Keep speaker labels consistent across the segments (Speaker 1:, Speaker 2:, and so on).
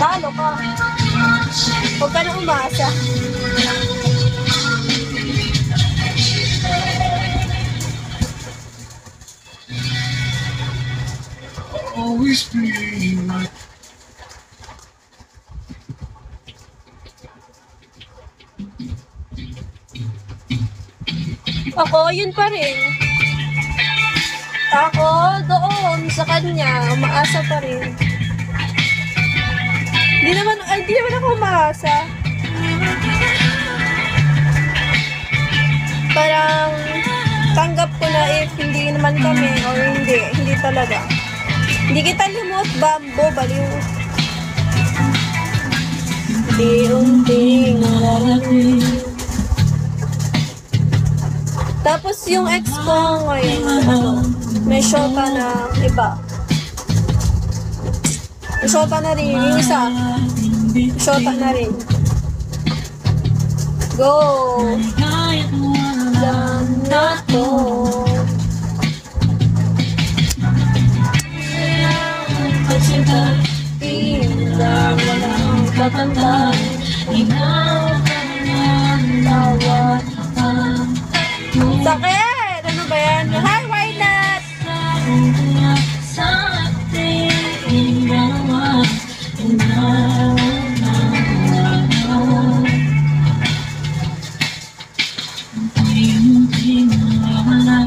Speaker 1: Talo ka. Huwag ka na umasa.
Speaker 2: Always be my
Speaker 1: Ako, yun pa rin. Ako, doon sa kanya, umaasa pa rin. Hindi naman ako umaasa. Parang tanggap ko na if hindi naman kami or hindi talaga. Hindi kita limot, bambo, baliw. Unti-unting nararamdaman. Tapos yung ex ko ngayon, may shota na iba. May shota na rin, yung isa. Shota na rin. Go! Lang na to. Pinang walang katandaan. Ikaw ka naman tawad. Sakit! Ano ba yan? Hi, why not?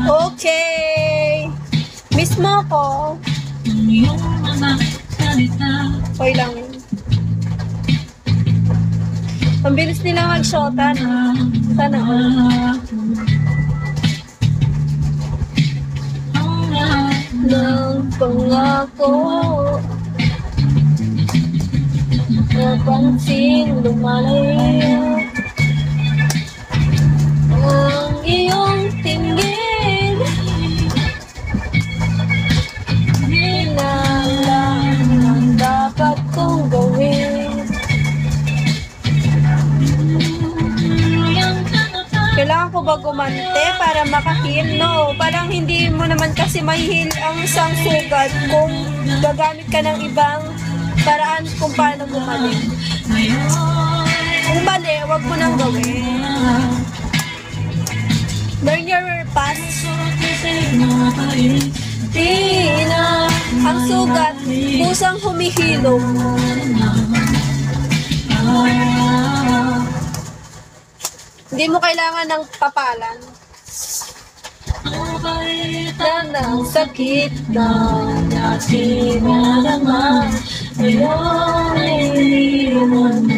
Speaker 1: Okay! Miss mo ko. Okay lang yun. Ang bilis nila mag-shota na. Sana all. Ng pangako napansin lumalayo ang iyong tingin hindi na lang ang dapat kong gawin. Kailangan ko ba gumante para makahil? No, parang hindi mo naman kasi mahihil ang isang sugat kung gagamit ka ng ibang paraan kung paano gumaling. Kung mali, wag mo nang gawin. Learn your past. Di na ang sugat, kusang humihilom. Hindi mo kailangan ng papalan. Yan ang sakit na natin na naman. Ngayon ay iniwan mo.